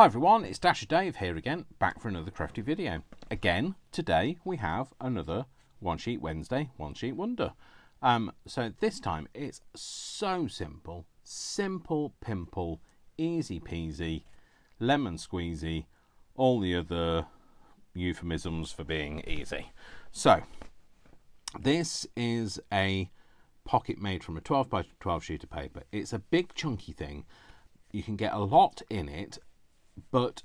Hi everyone, it's Dasher Dave here again, back for another crafty video. Again, today we have another One Sheet Wednesday, One Sheet Wonder. So this time it's so simple, simple pimple, easy peasy, lemon squeezy, all the other euphemisms for being easy. So this is a pocket made from a 12 by 12 sheet of paper. It's a big chunky thing. You can get a lot in it, but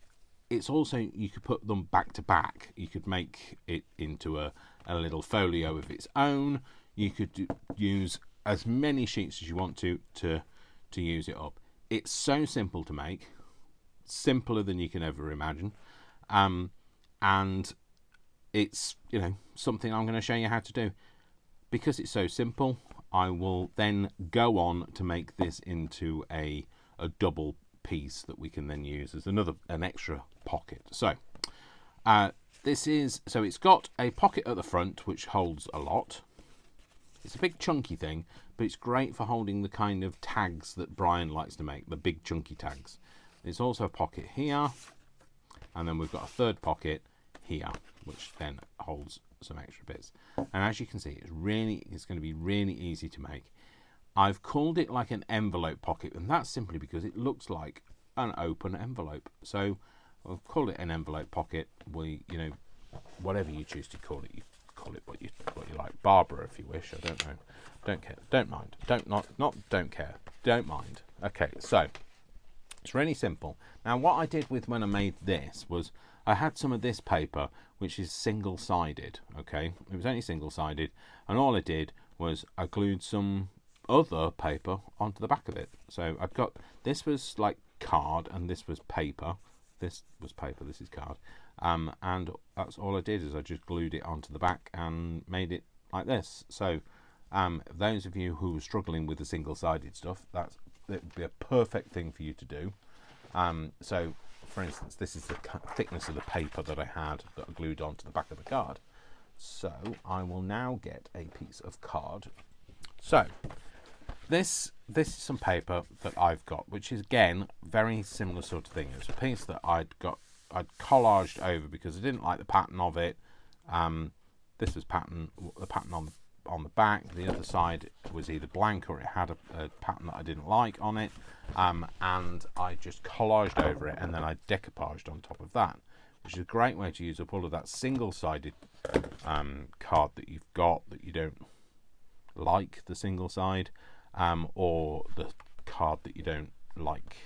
it's also, you could put them back to back. You could make it into a little folio of its own. You could use as many sheets as you want to use it up. It's so simple to make, simpler than you can ever imagine, and it's, you know, something I'm going to show you how to do. Because it's so simple, I will then go on to make this into a double piece that we can then use as an extra pocket. So it's got a pocket at the front which holds a lot. It's a big chunky thing, but it's great for holding the kind of tags that Brian likes to make, the big chunky tags. There's also a pocket here, and then we've got a third pocket here which then holds some extra bits. And as you can see, it's going to be really easy to make. I've called it like an envelope pocket, and that's simply because it looks like an open envelope. So I've called it an envelope pocket. Whatever you choose to call it, you call it what you like. Barbara, if you wish. I don't know. Don't care. Don't mind. Don't care. Don't mind. Okay, so it's really simple. Now, what I did when I made this was I had some of this paper, which is single-sided. Okay, it was only single-sided, and all I did was I glued some other paper onto the back of it. So I've got, this was like card and this was paper. This was paper, this is card. And that's all I did, is I just glued it onto the back and made it like this. So those of you who are struggling with the single-sided stuff, it would be a perfect thing for you to do. So for instance, this is the thickness of the paper that I had that I glued onto the back of the card. So I will now get a piece of card. So this is some paper that I've got, which is again very similar sort of thing. It's a piece that I'd collaged over because I didn't like the pattern of it. This was the pattern on the back. The other side was either blank or it had a pattern that I didn't like on it, and I just collaged over it, and then I decoupaged on top of that, which is a great way to use up all of that single-sided card that you've got that you don't like the single side. Or the card that you don't like,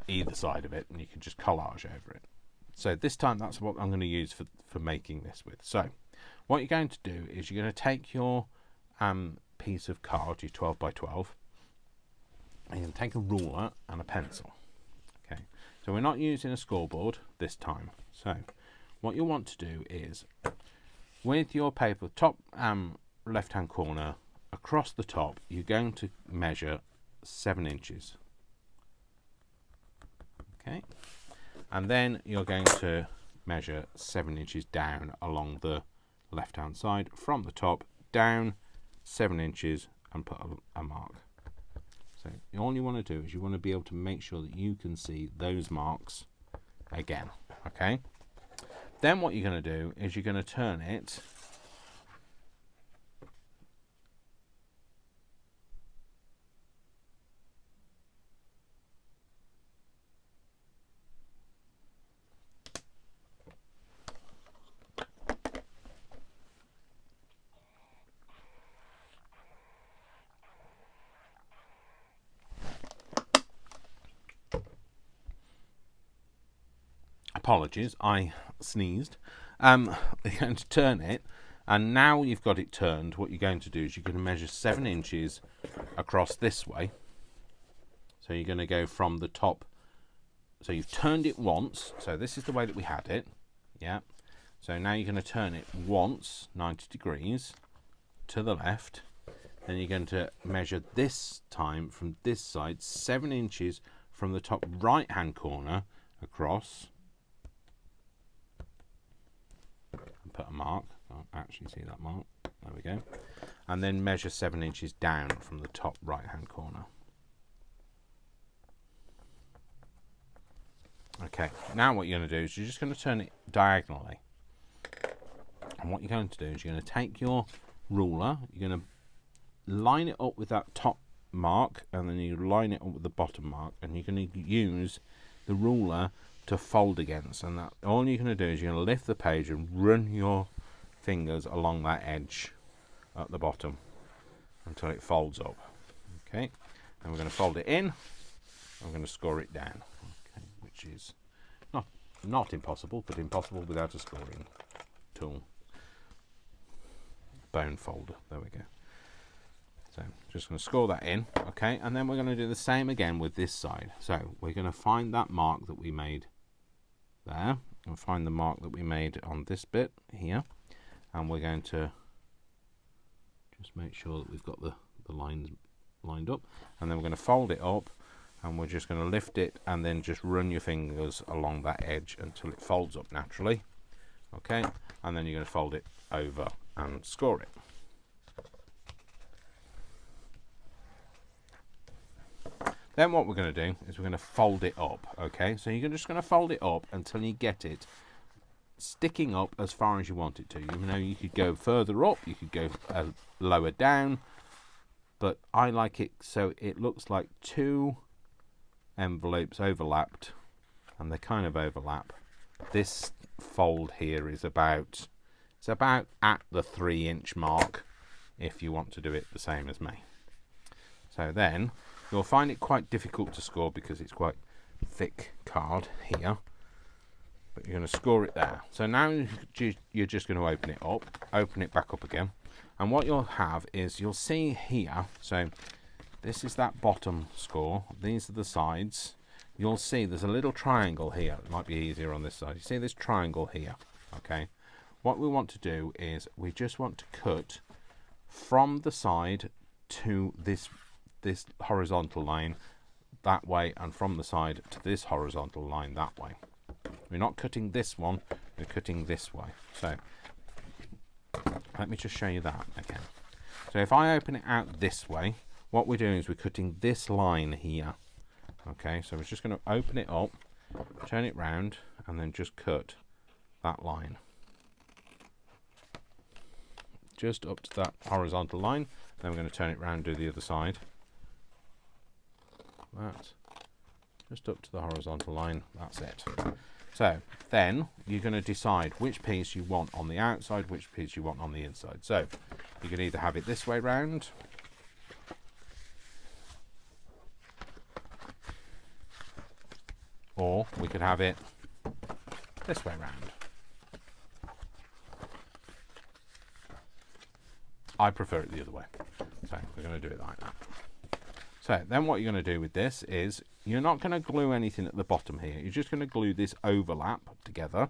either side of it, and you can just collage over it. So this time that's what I'm going to use for making this with. So what you're going to do is you're going to take your piece of card, your 12 by 12, and you're going to take a ruler and a pencil. Okay, so we're not using a scoreboard this time. So what you want to do is, with your paper, top left hand corner, across the top, you're going to measure 7 inches. Okay, and then you're going to measure 7 inches down along the left hand side, from the top down 7 inches, and put a mark. So all you want to do is you want to be able to make sure that you can see those marks again. Okay, then what you're going to do is you're going to turn it apologies, I sneezed. You're going to turn it, and now you've got it turned, what you're going to do is you're going to measure 7 inches across this way. So you're going to go from the top. So you've turned it once, so this is the way that we had it. Yeah. So now you're going to turn it once, 90 degrees to the left. Then you're going to measure this time from this side 7 inches from the top right hand corner across. Put a mark. Can't actually see that mark. There we go. And then measure 7 inches down from the top right hand corner. Okay, now what you're going to do is you're just going to turn it diagonally. And what you're going to do is you're going to take your ruler, you're going to line it up with that top mark, and then you line it up with the bottom mark, and you're going to use the ruler to fold against. And that all you're going to do is you're going to lift the page and run your fingers along that edge at the bottom until it folds up. Okay, and we're going to fold it in. I'm going to score it down, okay, which is not impossible, but impossible without a scoring tool. Bone folder, there we go. So just going to score that in, okay, and then we're going to do the same again with this side. So we're going to find that mark that we made there, and find the mark that we made on this bit here, and we're going to just make sure that we've got the lines lined up, and then we're going to fold it up, and we're just going to lift it and then just run your fingers along that edge until it folds up naturally, okay, and then you're going to fold it over and score it. Then what we're going to do is we're going to fold it up, okay? So you're just going to fold it up until you get it sticking up as far as you want it to. You know, you could go further up, you could go lower down, but I like it so it looks like two envelopes overlapped, and they kind of overlap. This fold here is about, it's about at the 3-inch mark if you want to do it the same as me. So then you'll find it quite difficult to score because it's quite thick card here, but you're going to score it there. So now you're just going to open it up, open it back up again, and what you'll have is you'll see here, so this is that bottom score, these are the sides. You'll see there's a little triangle here. It might be easier on this side. You see this triangle here, okay? What we want to do is we just want to cut from the side to this horizontal line that way, and from the side to this horizontal line that way. We're not cutting this one, we're cutting this way. So let me just show you that again. So if I open it out this way, what we're doing is we're cutting this line here. Okay, so we're just going to open it up, turn it round, and then just cut that line just up to that horizontal line. Then we're going to turn it round and do the other side. That just up to the horizontal line. That's it. So then you're going to decide which piece you want on the outside, which piece you want on the inside. So you can either have it this way round, or we could have it this way round. I prefer it the other way, so we're going to do it like that. So then what you're going to do with this is you're not going to glue anything at the bottom here. You're just going to glue this overlap together.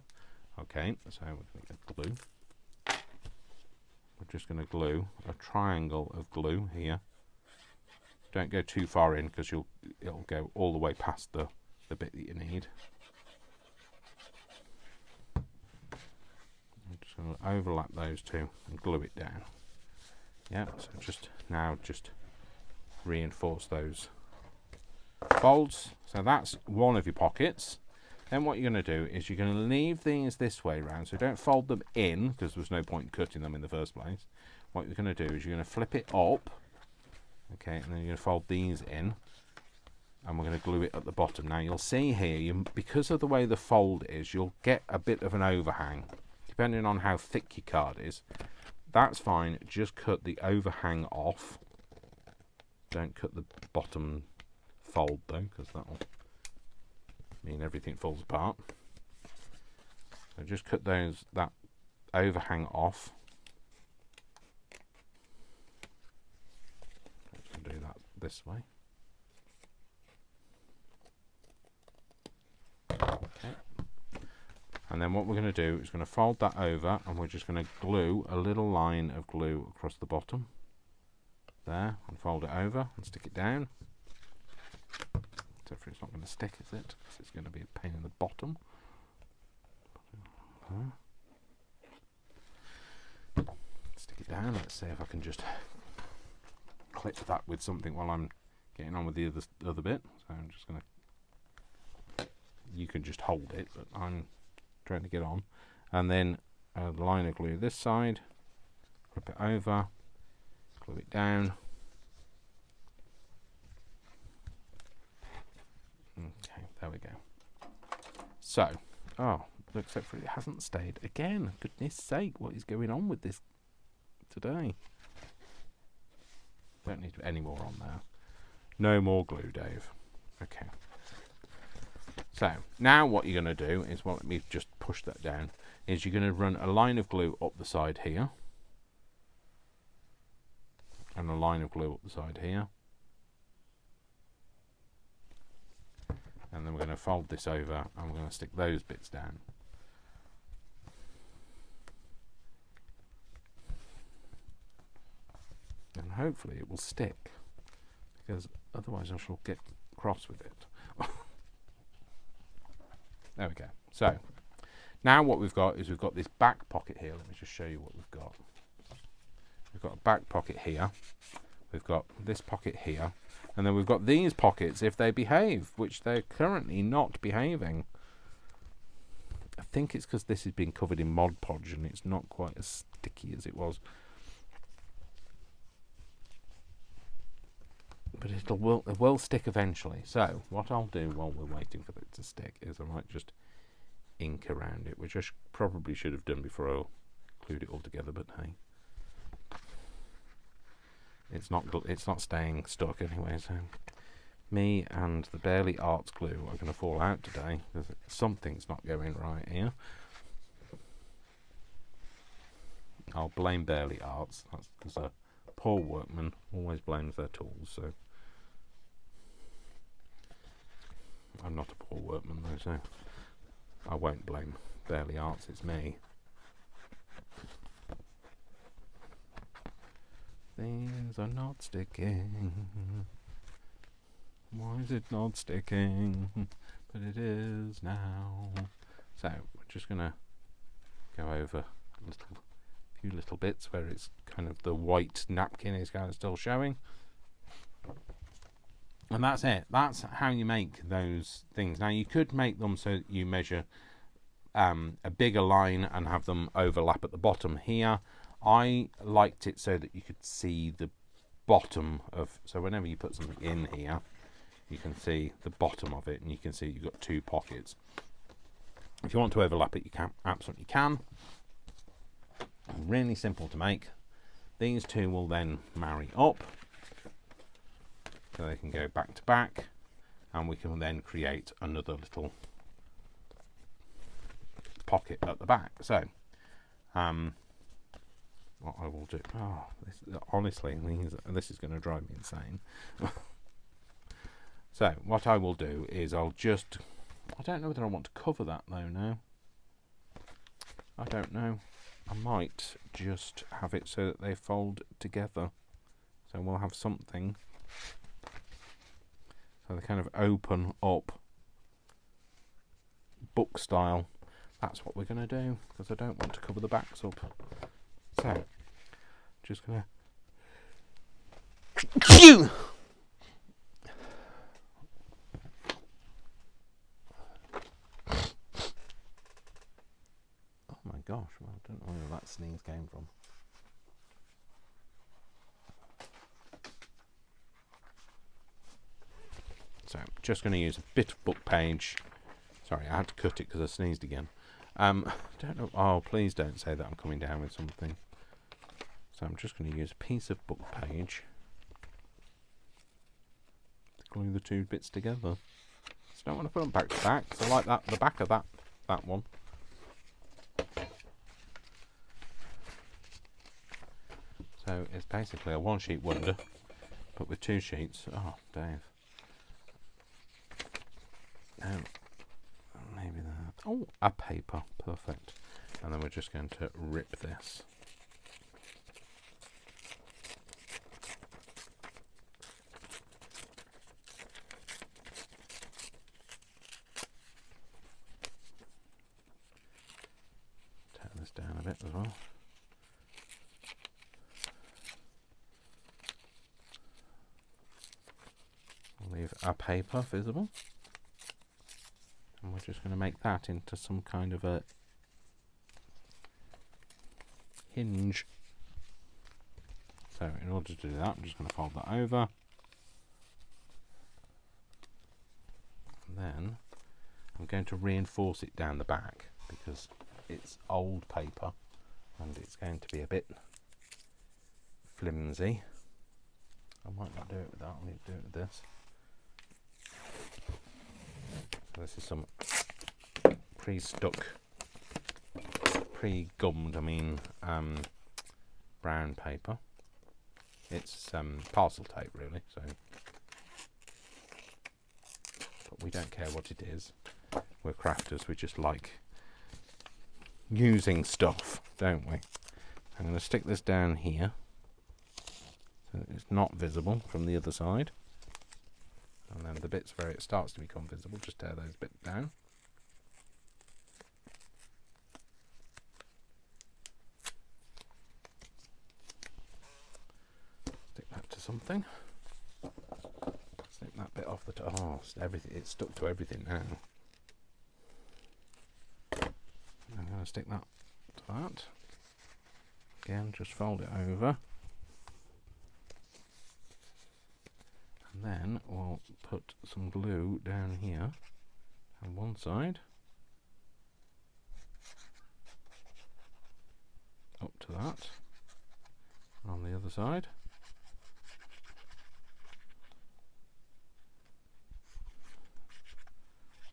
Okay, so we're going to glue. We're just going to glue a triangle of glue here. Don't go too far in because it'll go all the way past the bit that you need. I'm just going to overlap those two and glue it down. Yeah, so just reinforce those folds. So that's one of your pockets. Then what you're going to do is you're going to leave these this way around, so don't fold them in because there's no point in cutting them in the first place. What you're going to do is you're going to flip it up, okay, and then you're going to fold these in, and we're going to glue it at the bottom. Now you'll see here, because of the way the fold is, you'll get a bit of an overhang depending on how thick your card is. That's fine, just cut the overhang off. Don't cut the bottom fold though, because that'll mean everything falls apart. So just cut that overhang off. Let's do that this way. Okay. And then what we're going to do is going to fold that over, and we're just going to glue a little line of glue across the bottom there, and fold it over and stick it down. Except for it's not going to stick, is it? Because it's going to be a pain in the bottom. Stick it down. Let's see if I can just clip that with something while I'm getting on with the other bit. So I'm just going to. you can just hold it, but I'm trying to get on. And then a line of glue this side, flip it over, glue it down. Okay, there we go. So, except for it hasn't stayed again. Goodness sake, what is going on with this today? Don't need any more on there. No more glue, Dave. Okay. So, now what you're going to do is, well, let me just push that down, is you're going to run a line of glue up the side here. And a line of glue up the side here. And then we're going to fold this over and we're going to stick those bits down. And hopefully it will stick, because otherwise I shall get cross with it. There we go. So now what we've got is we've got this back pocket here. Let me just show you what we've got. We've got a back pocket here. We've got this pocket here. And then we've got these pockets if they behave, which they're currently not behaving. I think it's because this has been covered in Mod Podge and it's not quite as sticky as it was. But it will stick eventually. So what I'll do while we're waiting for it to stick is I might just ink around it, which I probably should have done before I glued it all together, but hey. It's not staying stuck anyway, so me and the Bearly Arts glue are going to fall out today because something's not going right here. I'll blame Bearly Arts. That's because a poor workman always blames their tools, so I'm not a poor workman though, so I won't blame Bearly Arts, it's me. Things are not sticking. Why is it not sticking? But it is now. So we're just going to go over a few little bits where it's kind of the white napkin is kind of still showing. And that's it. That's how you make those things. Now you could make them so that you measure a bigger line and have them overlap at the bottom here. I liked it so that you could see the bottom of, so whenever you put something in here, you can see the bottom of it and you can see you've got two pockets. If you want to overlap it, you can, absolutely can. Really simple to make. These two will then marry up, so they can go back to back, and we can then create another little pocket at the back. So, what I will do, honestly, this is going to drive me insane. So what I will do is I don't know whether I want to cover that though now. I don't know. I might just have it so that they fold together. So we'll have something. So they kind of open up book style. That's what we're going to do, because I don't want to cover the backs up. So, just going to... Oh my gosh, well, I don't know where that sneeze came from. So, just going to use a bit of book page. Sorry, I had to cut it because I sneezed again. Don't know. Oh, please don't say that I'm coming down with something. So I'm just going to use a piece of book page to glue the two bits together. So I don't want to put them back to back, because I like that, the back of that one. So it's basically a one sheet wonder, but with two sheets. Oh, Dave. Maybe that. Oh, a paper. Perfect. And then we're just going to rip this. Turn this down a bit as well. Leave a paper visible. And we're just going to make that into some kind of a hinge. So in order to do that, I'm just going to fold that over. And then I'm going to reinforce it down the back because it's old paper and it's going to be a bit flimsy. I might not do it with that, I'll need to do it with this. So this is some pre-stuck, pre-gummed, brown paper. It's parcel tape really, so but we don't care what it is. We're crafters, we just like using stuff, don't we? I'm going to stick this down here so that it's not visible from the other side, and then the bits where it starts to become visible, just tear those bits down. Stick that to something. Snip that bit off the top. Oh, everything, it's stuck to everything now. I'm going to stick that to that. Again, just fold it over. And then we'll put some glue down here on one side. Up to that. On the other side.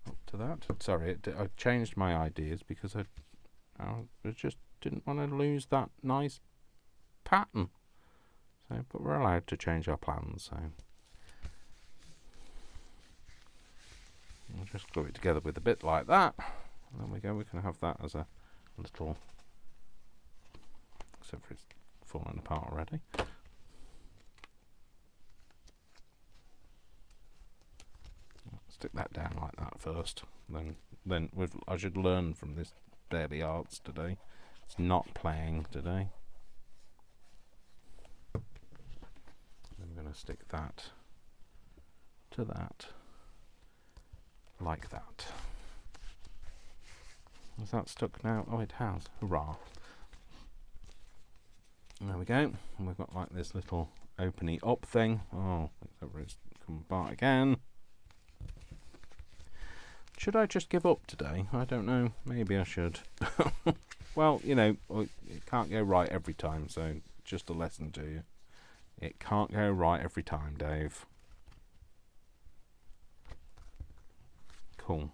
Up to that. Sorry, I changed my ideas because I just didn't want to lose that nice pattern. So, but we're allowed to change our plans. So we'll just glue it together with a bit like that. And there we go. We can have that as a little. Except for it's falling apart already. Stick that down like that first. Then I should learn from this daily arts today. It's not playing today. I'm going to stick that to that, like that. Is that stuck now? Oh, it has. Hurrah! There we go. And we've got like this little opening up thing. Oh, it's come apart again. Should I just give up today? I don't know. Maybe I should. Well, you know, it can't go right every time, so just a lesson to you. It can't go right every time, Dave. Cool.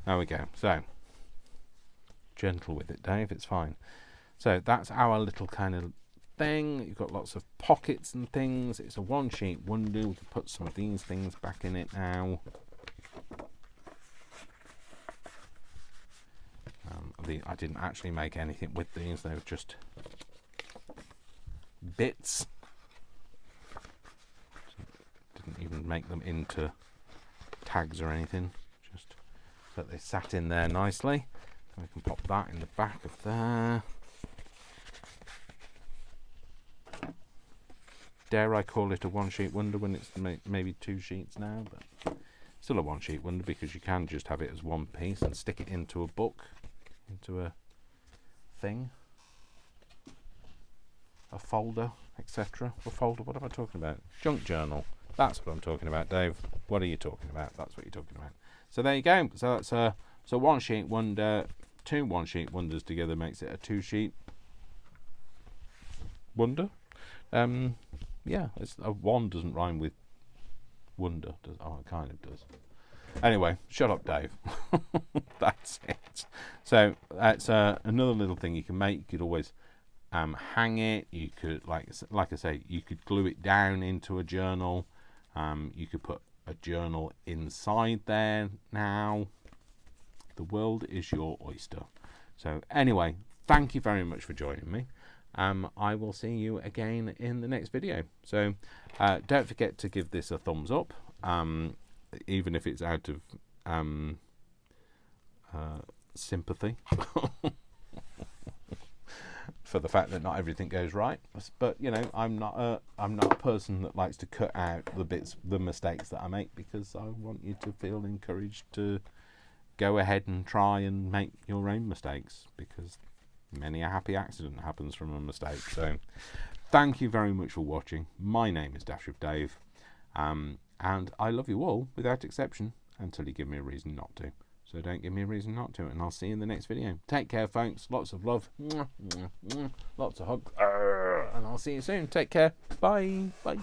There we go. So, gentle with it, Dave. It's fine. So, that's our little kind of thing. You've got lots of pockets and things. It's a one-sheet wonder. We can put some of these things back in it now. I didn't actually make anything with these. They were just bits. Didn't even make them into tags or anything. Just so that they sat in there nicely. And we can pop that in the back of there. Dare I call it a one-sheet wonder when it's maybe 2 sheets now, but still a one-sheet wonder because you can just have it as one piece and stick it into a book, into a thing, a folder, etc. A folder, what am I talking about? Junk journal. That's what I'm talking about, Dave. What are you talking about? That's what you're talking about. So there you go. So that's a one-sheet wonder. 2 one-sheet wonders together makes it a 2-sheet wonder. Yeah, a 1 doesn't rhyme with wonder. Oh, it kind of does. Anyway, shut up, Dave. That's it. So that's another little thing you can make. You could always hang it. You could, like I say, you could glue it down into a journal. You could put a journal inside there now. The world is your oyster. So anyway, thank you very much for joining me. I will see you again in the next video. So don't forget to give this a thumbs up, even if it's out of sympathy for the fact that not everything goes right. But you know, I'm not a person that likes to cut out the mistakes that I make, because I want you to feel encouraged to go ahead and try and make your own mistakes, because many a happy accident happens from a mistake. So thank you very much for watching. My name is Dash with Dave, and I love you all without exception until you give me a reason not to. So don't give me a reason not to, and I'll see you in the next video. Take care, folks. Lots of love. Lots of hugs. And I'll see you soon. Take care. Bye. Bye.